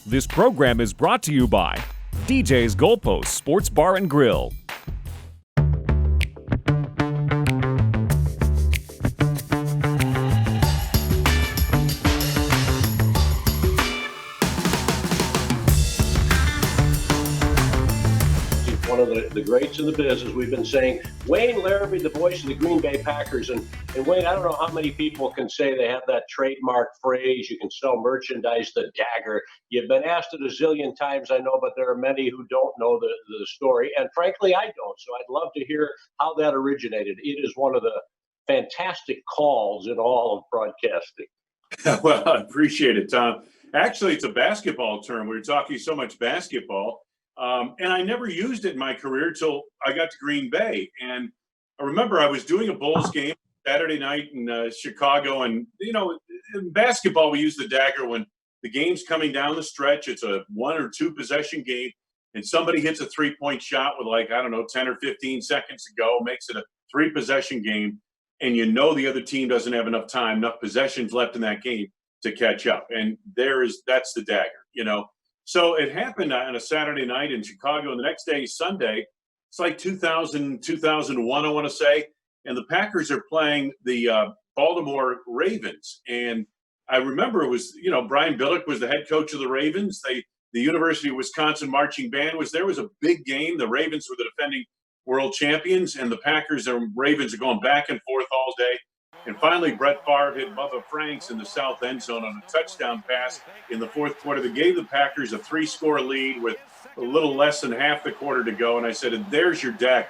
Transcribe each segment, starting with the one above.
This program is brought to you by DJ's Goalpost Sports Bar and Grill. One of the greats in the business. We've been saying Wayne Larrivee, the voice of the Green Bay Packers. And Wayne, I don't know how many people can say they have that trademark phrase. You can sell merchandise, the dagger. You've been asked it a zillion times, I know, but there are many who don't know the story. And frankly, I don't. So I'd love to hear how that originated. It is one of the fantastic calls in all of broadcasting. Well, I appreciate it, Tom. Actually, it's a basketball term. We were talking so much basketball. And I never used it in my career till I got to Green Bay. And I remember I was doing a Bulls game Saturday night in Chicago. And, you know, in basketball, we use the dagger when the game's coming down the stretch. It's a 1 or 2 possession game. And somebody hits a 3-point shot with 10 or 15 seconds to go, makes it a 3-possession game. And you know the other team doesn't have enough time, enough possessions left in that game to catch up. And that's the dagger, you know. So it happened on a Saturday night in Chicago, and the next day, Sunday, it's like 2001, I want to say, and the Packers are playing the Baltimore Ravens. And I remember it was, Brian Billick was the head coach of the Ravens. The University of Wisconsin marching band was there. It was a big game. The Ravens were the defending world champions, and the Packers and Ravens are going back and forth all day. And finally, Brett Favre hit Bubba Franks in the south end zone on a touchdown pass in the fourth quarter that gave the Packers a 3-score lead with a little less than half the quarter to go. And I said, and there's your dagger.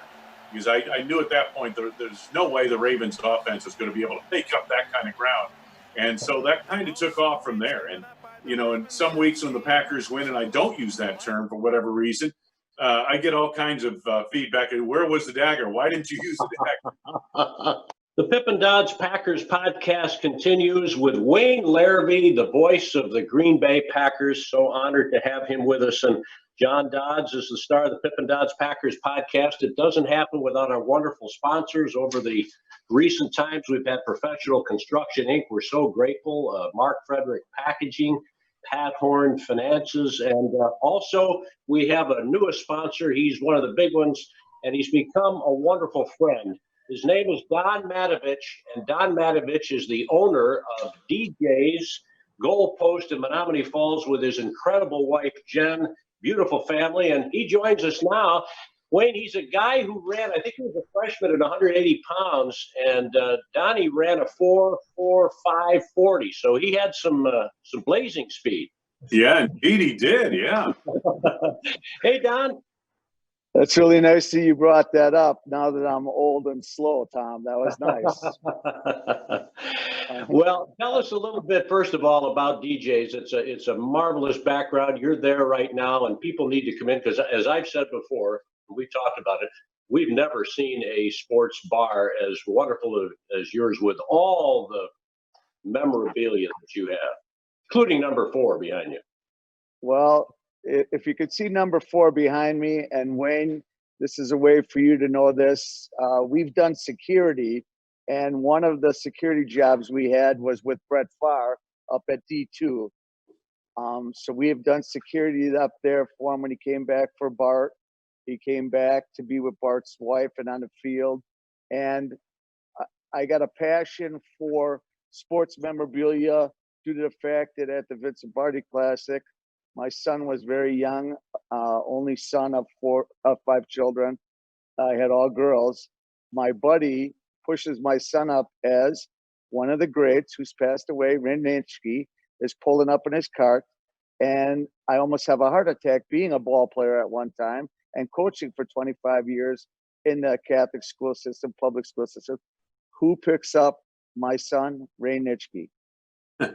Because I knew at that point there's no way the Ravens offense was going to be able to make up that kind of ground. And so that kind of took off from there. And, in some weeks when the Packers win, and I don't use that term for whatever reason, I get all kinds of feedback. Where was the dagger? Why didn't you use the dagger? The Pippin Dodds Packers podcast continues with Wayne Larrivee, the voice of the Green Bay Packers. So honored to have him with us. And John Dodds is the star of the Pippin Dodds Packers podcast. It doesn't happen without our wonderful sponsors. Over the recent times, we've had Professional Construction, Inc. We're so grateful. Mark Frederick Packaging, Pat Horn Finances, and also we have a newest sponsor. He's one of the big ones, and he's become a wonderful friend. His name is Don Matovich, and Don Matovich is the owner of DJ's Goalpost in Menominee Falls with his incredible wife, Jen. Beautiful family, and he joins us now. Wayne, he's a guy who ran, I think he was a freshman at 180 pounds, and Donnie ran a 4.45 40, so he had some blazing speed. Yeah, indeed he did, yeah. Hey, Don. That's really nice that you brought that up now that I'm old and slow, Tom. That was nice. Well, tell us a little bit, first of all, about DJs. It's a marvelous background. You're there right now, and people need to come in because, as I've said before, we talked about it, we've never seen a sports bar as wonderful as yours with all the memorabilia that you have, including number 4 behind you. Well, if you could see number 4 behind me, and Wayne, this is a way for you to know this. We've done security, and one of the security jobs we had was with Brett Favre up at D2. So we have done security up there for him when he came back for Bart. He came back to be with Bart's wife and on the field. And I got a passion for sports memorabilia due to the fact that at the Vincent Barty Classic, my son was very young, only son of 5 children. I had all girls. My buddy pushes my son up as one of the greats who's passed away, Reninsky, is pulling up in his cart. And I almost have a heart attack being a ball player at one time and coaching for 25 years in the Catholic school system, public school system. Who picks up my son, Ray Nitschke?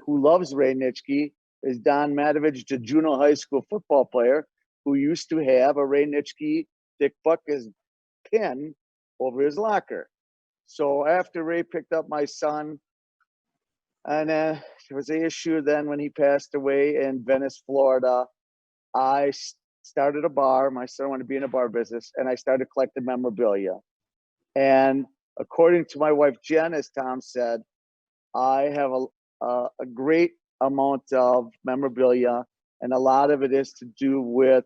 Who loves Ray Nitschke is Don Matovich, the Juneau High School football player who used to have a Ray Nitschke Dick Buckus pin over his locker. So after Ray picked up my son, and there was an issue then when he passed away in Venice, Florida, I started a bar. My son wanted to be in a bar business, and I started collecting memorabilia. And according to my wife, Jen, as Tom said, I have a great amount of memorabilia And a lot of it is to do with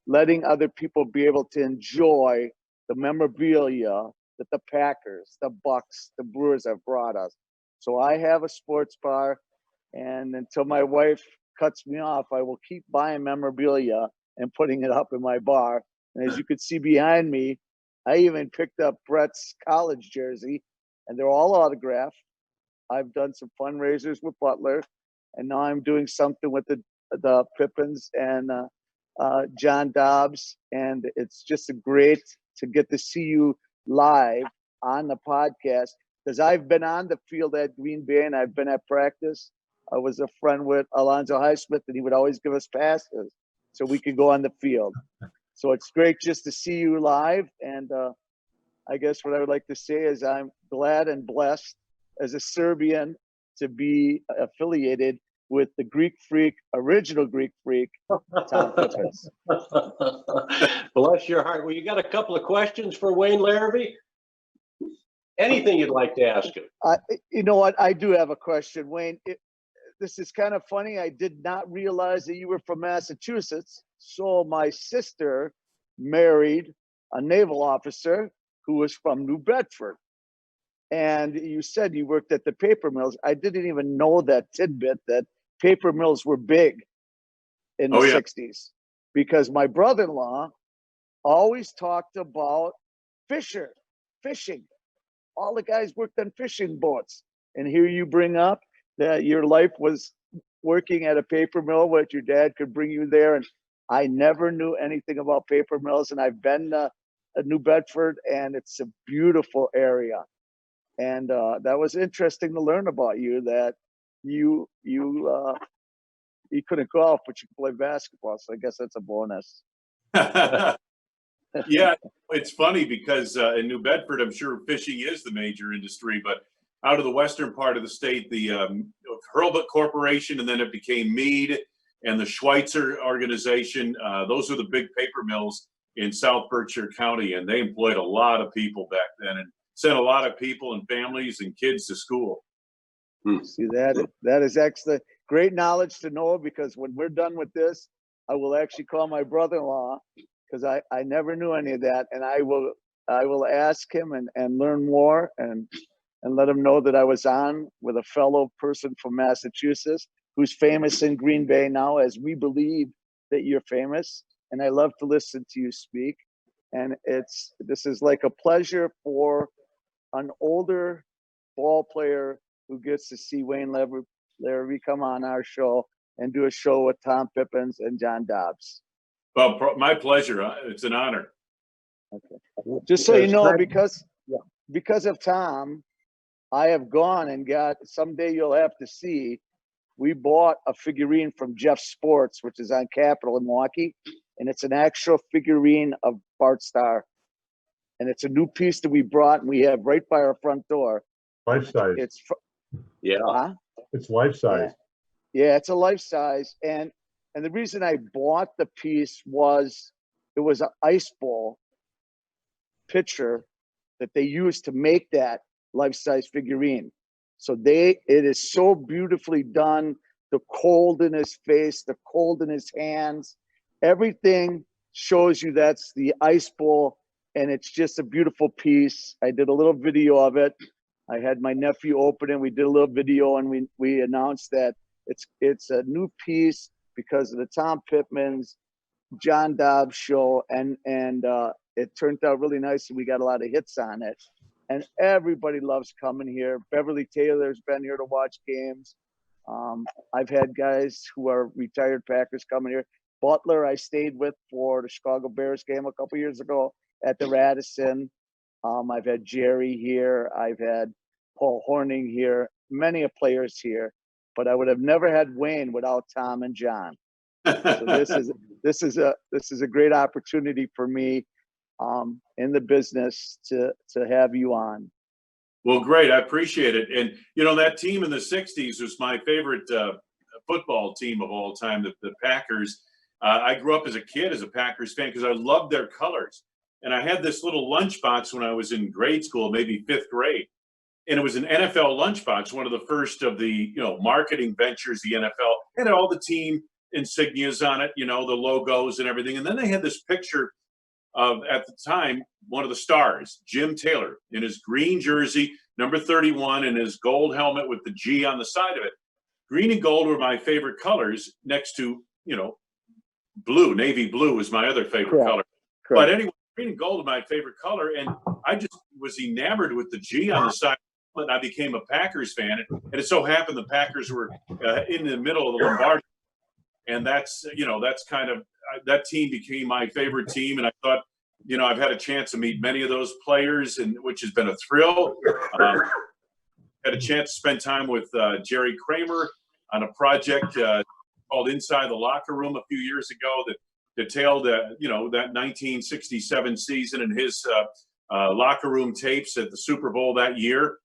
letting other people be able to enjoy the memorabilia that the Packers, the Bucks, the Brewers have brought us. So I have a sports bar, and until my wife cuts me off, I will keep buying memorabilia and putting it up in my bar. And as you can see behind me, I even picked up Brett's college jersey, and they're all autographed. I've done some fundraisers with Butler, and now I'm doing something with the Pippins and John Dobbs, and it's just great to get to see you live on the podcast, because I've been on the field at Green Bay and I've been at practice. I was a friend with Alonzo Highsmith, and he would always give us passes so we could go on the field. So it's great just to see you live. And I guess what I would like to say is I'm glad and blessed as a Serbian to be affiliated with the Greek Freak, original Greek Freak, Tom Pippins. Bless your heart. Well, you got a couple of questions for Wayne Larrivee? Anything you'd like to ask him? You know what? I do have a question, Wayne. This is kind of funny. I did not realize that you were from Massachusetts. So my sister married a naval officer who was from New Bedford. And you said you worked at the paper mills. I didn't even know that tidbit, that paper mills were big in the 60s, because my brother-in-law always talked about fishing. All the guys worked on fishing boats. And here you bring up that your life was working at a paper mill, where your dad could bring you there. And I never knew anything about paper mills. And I've been to New Bedford, and it's a beautiful area. And that was interesting to learn about you, that you couldn't golf, but you could play basketball. So I guess that's a bonus. Yeah, it's funny because in New Bedford, I'm sure fishing is the major industry, but out of the western part of the state, the Hurlbut Corporation, and then it became Mead and the Schweitzer organization. Those are the big paper mills in South Berkshire County, and they employed a lot of people back then and sent a lot of people and families and kids to school. See, that is excellent. Great knowledge to know, because when we're done with this, I will actually call my brother-in-law, because I never knew any of that. And I will ask him and learn more and let him know that I was on with a fellow person from Massachusetts who's famous in Green Bay now, as we believe that you're famous. And I love to listen to you speak. And this is like a pleasure for an older ball player who gets to see Wayne Larrivee come on our show and do a show with Tom Pippins and John Dobbs. Well, my pleasure. It's an honor. Okay. Just so you know, because of Tom, I have gone and got, someday you'll have to see, we bought a figurine from Jeff Sports, which is on Capitol in Milwaukee, and it's an actual figurine of Bart Starr. And it's a new piece that we brought, and we have right by our front door. Life size. It's It's life size. Yeah, it's a life size. And the reason I bought the piece was it was an ice ball pitcher that they used to make that life size figurine. So it is so beautifully done. The cold in his face, the cold in his hands, everything shows you that's the ice ball. And it's just a beautiful piece. I did a little video of it. I had my nephew open it. We did a little video, and we announced that it's a new piece because of the Tom Pippins, John Dobbs show, and it turned out really nice, and we got a lot of hits on it. And everybody loves coming here. Beverly Taylor's been here to watch games. I've had guys who are retired Packers coming here. Butler I stayed with for the Chicago Bears game a couple years ago at the Radisson. I've had Jerry here. I've had Paul Horning here. Many players here, but I would have never had Wayne without Tom and John. So this is a great opportunity for me in the business to have you on. Well, great. I appreciate it. And, that team in the 60s was my favorite football team of all time, the Packers. I grew up as a kid as a Packers fan because I loved their colors. And I had this little lunchbox when I was in grade school, maybe 5th grade. And it was an NFL lunchbox, one of the first of the, marketing ventures the NFL. It had all the team insignias on it, the logos and everything. And then they had this picture of, at the time, one of the stars, Jim Taylor, in his green jersey, number 31, and his gold helmet with the G on the side of it. Green and gold were my favorite colors, next to, blue. Navy blue was my other favorite color. But anyway, green and gold are my favorite color, and I just was enamored with the G on the side. And I became a Packers fan, and it so happened the Packers were in the middle of the Lombardi, and that's kind of that team became my favorite team. And I thought, I've had a chance to meet many of those players, and which has been a thrill. Had a chance to spend time with Jerry Kramer on a project called Inside the Locker Room a few years ago that detailed that 1967 season and his locker room tapes at the Super Bowl that year.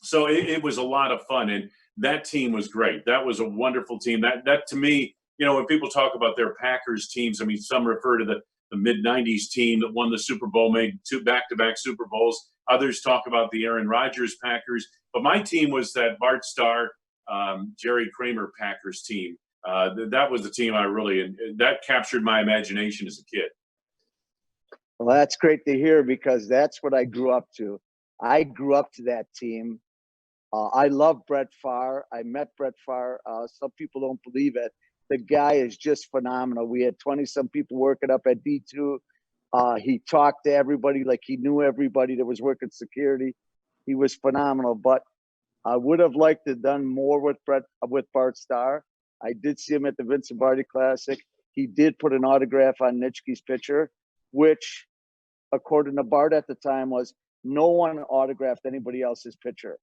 So it was a lot of fun, and that team was great. That was a wonderful team. That to me, when people talk about their Packers teams, I mean, some refer to the mid-'90s team that won the Super Bowl, made 2 back-to-back Super Bowls. Others talk about the Aaron Rodgers Packers. But my team was that Bart Starr, Jerry Kramer Packers team. That was the team that captured my imagination as a kid. Well, that's great to hear, because that's what I grew up to. I grew up to that team. I love Brett Favre. I met Brett Favre. Some people don't believe it. The guy is just phenomenal. We had 20-some people working up at D2. He talked to everybody like he knew everybody that was working security. He was phenomenal. But I would have liked to have done more with Bart Starr. I did see him at the Vince Lombardi Classic. He did put an autograph on Nitschke's picture, which, according to Bart at the time, was no one autographed anybody else's picture.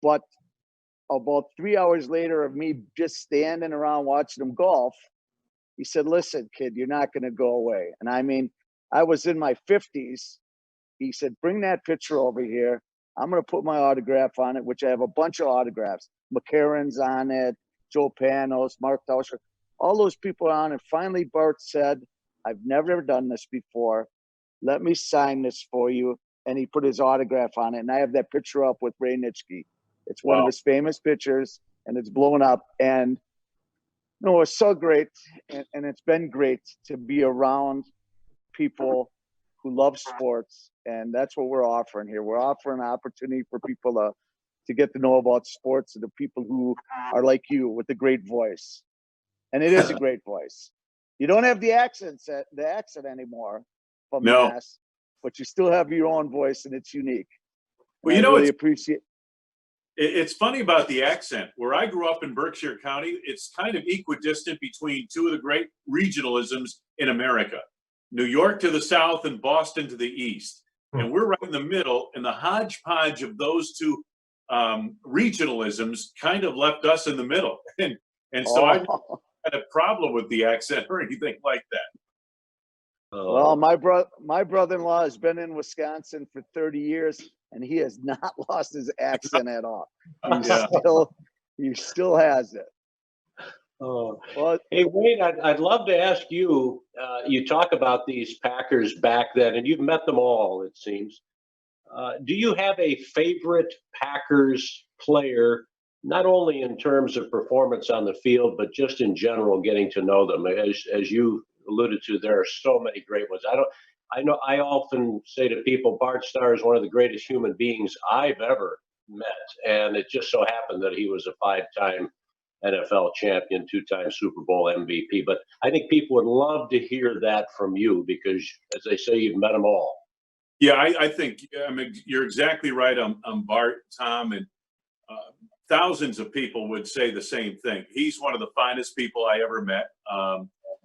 But about 3 hours later of me just standing around watching him golf, he said, "Listen, kid, you're not going to go away." And I mean, I was in my 50s. He said, "Bring that picture over here. I'm going to put my autograph on it," which I have a bunch of autographs. McCarron's on it, Joe Panos, Mark Tauscher, all those people on it. Finally, Bart said, "I've never done this before. Let me sign this for you." And he put his autograph on it. And I have that picture up with Ray Nitschke. It's one of his famous pictures, and it's blown up. And it's so great. And it's been great to be around people who love sports. And that's what we're offering here. We're offering an opportunity for people to get to know about sports, and the people who are like you with a great voice. And it is a great voice. You don't have the accent anymore from Mass, but you still have your own voice, and it's unique. Well, I really appreciate. It's funny about the accent. Where I grew up in Berkshire County, it's kind of equidistant between two of the great regionalisms in America: New York to the south and Boston to the east. And we're right in the middle, and the hodgepodge of those two regionalisms kind of left us in the middle. And so I had a problem with the accent or anything like that. Well, my brother-in-law has been in Wisconsin for 30 years, and he has not lost his accent at all. He still has it. Well, hey, Wayne, I'd love to ask you, you talk about these Packers back then, and you've met them all, it seems. Do you have a favorite Packers player, not only in terms of performance on the field, but just in general, getting to know them? As you alluded to, there are so many great ones. I often say to people, Bart Starr is one of the greatest human beings I've ever met. And it just so happened that he was a 5-time NFL champion, 2-time Super Bowl MVP. But I think people would love to hear that from you, because, as they say, you've met them all. Yeah, I think you're exactly right on Bart, Tom, and thousands of people would say the same thing. He's one of the finest people I ever met.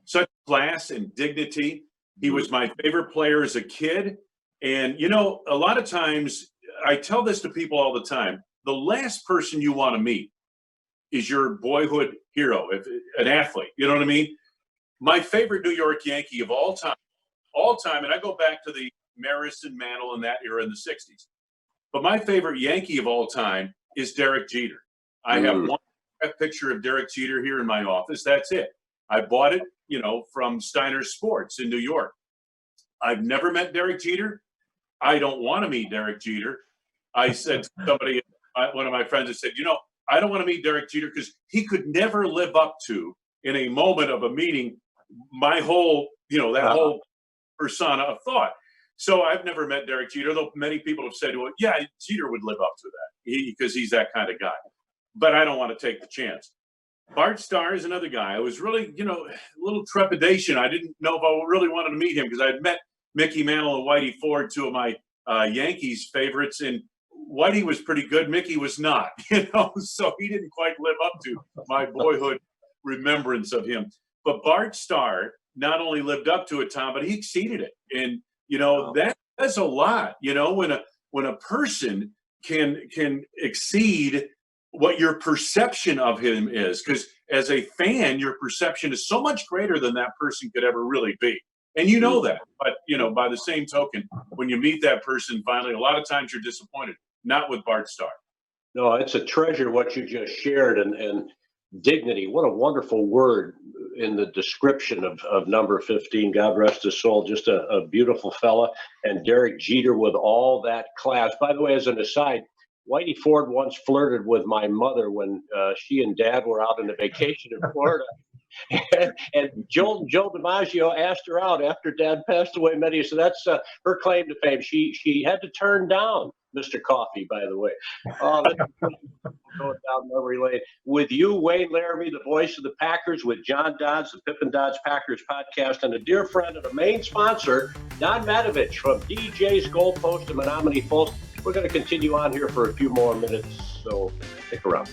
Such class and dignity. He was my favorite player as a kid. And, a lot of times I tell this to people all the time: the last person you want to meet is your boyhood hero, an athlete. You know what I mean? My favorite New York Yankee of all time, and I go back to the Maris and Mantle in that era in the 60s. But my favorite Yankee of all time is Derek Jeter. I have one picture of Derek Jeter here in my office. That's it. I bought it, from Steiner Sports in New York. I've never met Derek Jeter. I don't want to meet Derek Jeter. I said to somebody, one of my friends, I said, I don't want to meet Derek Jeter because he could never live up to in a moment of a meeting my whole, that whole persona of thought. So I've never met Derek Jeter, though many people have said, well, yeah, Jeter would live up to that because he's that kind of guy. But I don't want to take the chance. Bart Starr is another guy. I was really, a little trepidation. I didn't know if I really wanted to meet him because I'd met Mickey Mantle and Whitey Ford, two of my Yankees favorites, and Whitey was pretty good. Mickey was not, so he didn't quite live up to my boyhood remembrance of him. But Bart Starr not only lived up to it, Tom, but he exceeded it. And, that's a lot, when a person can exceed what your perception of him is, because as a fan, your perception is so much greater than that person could ever really be. And that, but by the same token, when you meet that person finally, a lot of times you're disappointed, not with Bart Starr. No, it's a treasure what you just shared, and dignity. What a wonderful word in the description of number 15. God rest his soul. Just a beautiful fella. And Derek Jeter with all that class. By the way, as an aside, Whitey Ford once flirted with my mother when she and Dad were out on a vacation in Florida. and Joe DiMaggio asked her out after Dad passed away many. So that's her claim to fame. She had to turn down Mr. Coffee, by the way. Going down memory lane with you, Wayne Larrivee, the voice of the Packers, with John Dodds, the Pippin Dodds Packers podcast, and a dear friend and a main sponsor, Don Matovich from DJ's Goalpost in Menominee Falls. We're going to continue on here for a few more minutes, so stick around.